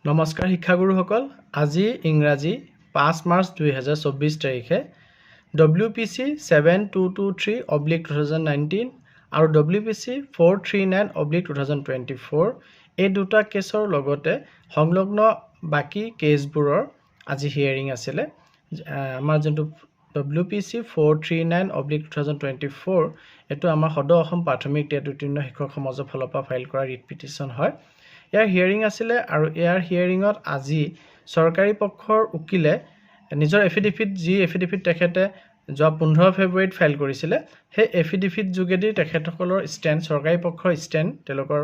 নমস্কাৰ শিক্ষাগুৰুসকল আজি ইংৰাজী 5 মাৰ্চ 2024 তাৰিখে WPC 7223/2019 আৰু WPC 439/2024 এই দুটা কেছৰ লগতে সংলগ্ন বাকি কেছবোৰৰ আজি হিয়াৰিং আছিলে আমাৰ যোনটো WPC 439/2024 এটো আমাৰ সদৌ অসম প্ৰাথমিক টেট উত্তীৰ্ণ শিক্ষক সমাজৰ ফালৰ পৰা ফাইল কৰা ৰিট পিটিশন হয় ইয়াৰ হিয়াৰিং আছিলে আৰু ইয়াৰ হিয়াৰিংত আজি সৰকাৰি পক্ষৰ উকিলে নিজৰ এফিডেভিট তেখেতে যোৱা 15 ফেব্ৰুৱাৰীত ফাইল কৰিছিলে হে এফিডেভিট যোগেদি তেখেতসকলৰ ষ্টেণ্ড সৰকাৰি পক্ষৰ ষ্টেণ্ড তেলকৰ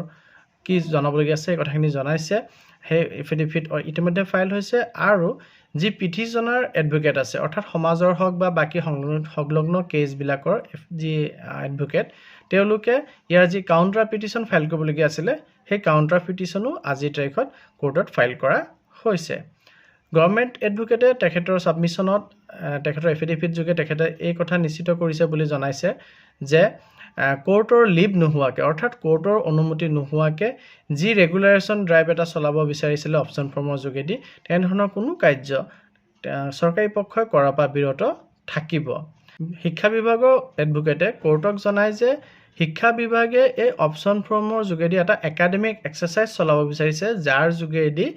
কি জনাবলগীয়া আছে কথাখিনি জনাইছে হে এফিডেভিট ইতিমধ্যে ফাইল হৈছে আৰু যি পিটিশনাৰ এডভোকেট আছে অৰ্থাৎ সমাজৰ হক বা বাকি সংলগ্ন কেছ বিলাকৰ যি এডভোকেট তেওঁলোকে ইয়াৰ যি কাউন্টাৰ পিটিশন ফাইল কৰিবলগীয়া আছিল সেই কাউন্টাৰ পিটিশনো আজি তাৰিখত কোৰ্টত ফাইল কৰা হৈছে গভৰ্নমেন্ট এডভোকেটে তেখেতৰ সাবমিশনত তেখেতৰ এফিডেভিট যোগে তেখেতে এই কথা নিশ্চিত কৰিছে বুলি জনাইছে যে কোৰ্টৰ লিভ নোহোৱাকে অৰ্থাৎ কোৰ্টৰ অনুমতি নোহোৱাকে যি ৰেগুলাৰেশন ড্ৰাইভ এটা চলাব বিচাৰিছিল অপচন ফৰ্মৰ যোগেদি তেনেধৰণৰ কোনো কাৰ্য সৰকাৰি পক্ষই কৰাৰ পৰা বিৰত থাকিব শিক্ষা বিভাগৰ এডভোকেটে কোৰ্টক জনায় যে শিক্ষা বিভাগে এই অপচন ফৰ্মৰ যোগেদি এটা একাডেমিক এক্সাৰসাইজ চলাব বিচাৰিছে যাৰ যোগেদি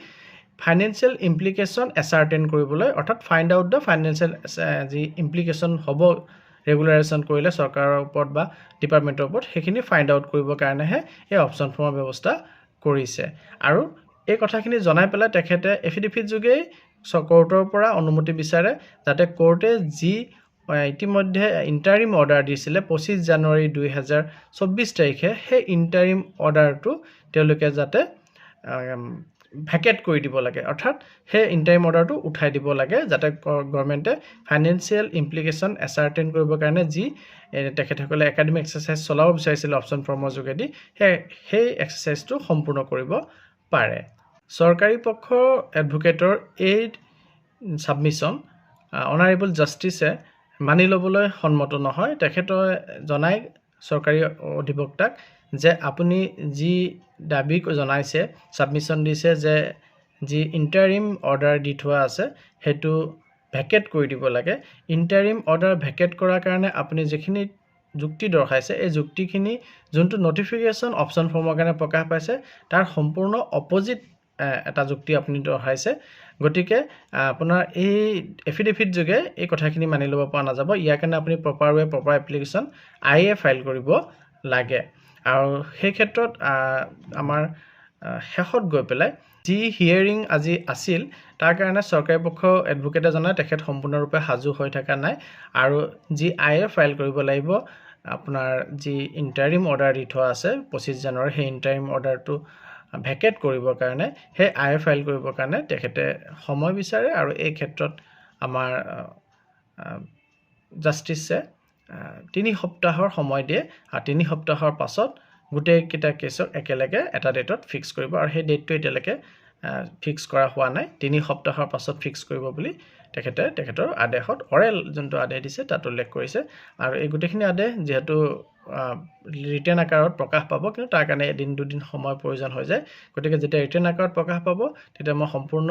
ফাইনান্সিয়েল ইমপ্লিকেশন এসাৰ্টেন কৰিবলৈ অৰ্থাৎ ফাইন্ড আউট দা ফাইনান্সিয়েল যি ইমপ্লিকেশন হ'ব ৰেগুলাৰেশন কৰিলে সৰকাৰৰ ওপৰত বা ডিপাৰ্টমেন্টৰ ওপৰত হেখিনি ফাইন্ড আউট কৰিবৰ কাৰণেহে এই অপচন ফৰ্মৰ ব্যৱস্থা কৰিছে আৰু এই কথাখিনি জনাই পেলাই তেখেতে এফিডেভিট যোগে কোৰ্টৰ পৰা অনুমতি বিচাৰে যাতে কোৰ্টে যি ইতিমধ্যে ইন্টাৰিম অৰ্ডাৰ দিছিলে 25 জানুৱাৰী 2024 তাৰিখে হে ইন্টাৰিম অৰ্ডাৰটো তেওঁলোকে যাতে ভেকেট কৰি দিব লাগে অৰ্থাৎ হে ইন্টাৰিম অৰ্ডাৰটো উঠাই দিব লাগে যাতে গভৰ্নমেন্টে ফাইনান্সিয়েল ইমপ্লিকেশন এসাৰ্টেন কৰিবৰ কাৰণে যি তেখেতসকলে একাডেমিক এক্সাৰসাইজ চলাব বিচাৰিছিল অপচন ফৰ্মৰ যোগেদি সেই এক্সাৰসাইজটো সম্পূৰ্ণ কৰিব পাৰে সৰকাৰি পক্ষৰ এডভোকেটৰ এই সাবমিশন অনাৰেবল জাস্টিছে মানি লবলৈ সন্মত নহয় তেখেতে জনাই সৰকাৰি অধিবক্তাক যে আপুনি যি দাবী জনাইছে সাবমিশন দিছে যে যি ইন্টাৰিম অৰ্ডাৰ দি থোৱা আছে হেতু ভেকেট কৰি দিব লাগে ইন্টাৰিম অৰ্ডাৰ ভেকেট কৰাৰ কাৰণে আপুনি যিখিনি যুক্তি দৰ্শাইছে এই যুক্তিখিনি যোনটো নটিফিকেশন অপচন ফৰ্মৰ কাৰণে প্ৰকাশ পাইছে তাৰ সম্পূৰ্ণ অপোজিট এটা যুক্তি আপুনি দৰ্শাইছে গতিকে আপোনাৰ এই এফিডেভিট যোগে এই কথাখিনি মানি ল'ব পৰা নাযাব ইয়াৰ কাৰণে আপুনি প্ৰপাৰ এপ্লিকেশন আইএ ফাইল কৰিব লাগে আৰু সেই ক্ষেত্ৰত আমাৰ শেষত গৈ পেলাই যি হিয়াৰিং আজি আছিল তাৰ কাৰণে সৰকাৰি পক্ষ এডভোকেটে জনায় তেখেত সম্পূৰ্ণৰূপে সাজু হৈ থকা নাই আৰু যি আইএ ফাইল কৰিব লাগিব আপোনাৰ যি ইন্টাৰিম অৰ্ডাৰ দি থোৱা আছে 25 জানুৱাৰী সেই ইন্টাৰিম অৰ্ডাৰটো ভেকেট কৰিবৰ কাৰণে হে আইএ ফাইল কৰিবৰ কাৰণে তেখেতে সময় বিচাৰে আৰু এই ক্ষেত্ৰত আমাৰ জাস্টিসে 3 সপ্তাহৰ সময় দিয়ে আৰু 3 সপ্তাহৰ পাছত গুটেই কিটা কেছক একেলগে এটা ডেটত ফিক্স কৰিব আৰু সেই ডেটটো এতিয়ালৈকে ফিক্স কৰা হোৱা নাই 3 সপ্তাহৰ পাছত ফিক্স কৰিব বুলি তেখেতৰ আদেশত অৰেল যোনটো আদেশ দিছে তাত উল্লেখ কৰিছে আৰু এই গুটেখিনি আদেশ যেহেতু ৰিটেন আকাৰত প্ৰকাশ পাব কিন্তু তাৰ কাৰণে এদিন দুদিন সময় প্ৰয়োজন হৈ যায় গতিকে যেতিয়া ৰিটেন আকাৰত প্ৰকাশ পাব তেতিয়া মই সম্পূৰ্ণ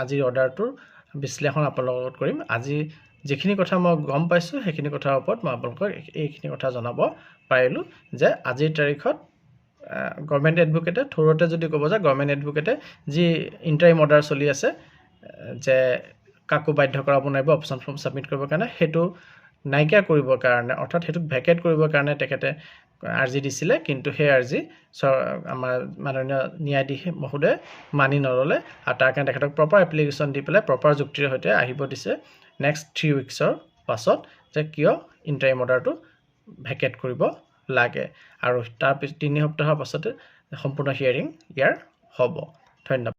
আজিৰ অৰ্ডাৰটোৰ বিশ্লেষণ আপোনালোকৰ লগত কৰিম আজি যিখিনি কথা মই গম পাইছো সেইখিনি কথাৰ ওপৰত মই আপোনালোকক এইখিনি কথা জনাব পাৰিলো যে আজিৰ তাৰিখত গভৰ্নমেন্ট এডভোকেটে থৰতে যদি ক'ব যে গভৰ্নমেন্ট এডভোকেটে যি ইন্টাৰিম অৰ্ডাৰ চলি আছে যে কাকো বাধ্য কৰাব নাইব অপচন ফৰ্ম সাবমিট কৰিবৰ কাৰণে হেতু নাইকিয়া কৰিবৰ কাৰণে অৰ্থাৎ হেতু ভেকেট কৰিবৰ কাৰণে তেখেতে আৰ্জি দিছিলে কিন্তু সেই আৰ্জি আমাৰ মাননীয় ন্যায়াধীশ মহোদয় মানি নললে আৰু তাৰ কাৰণে তেখেতক প্ৰপাৰ এপ্লিকেশন দি পেলাই প্ৰপাৰ যুক্তিৰ সৈতে আহিব দিছে নেক্সট 3 উইকছৰ পাছত যে কিয় ইন্টাৰিম অৰ্ডাৰটো ভেকেট কৰিব লাগে আৰু তাৰ 3 সপ্তাহৰ পাছতে সম্পূৰ্ণ হিয়াৰিং ইয়াৰ হ'ব ধন্যবাদ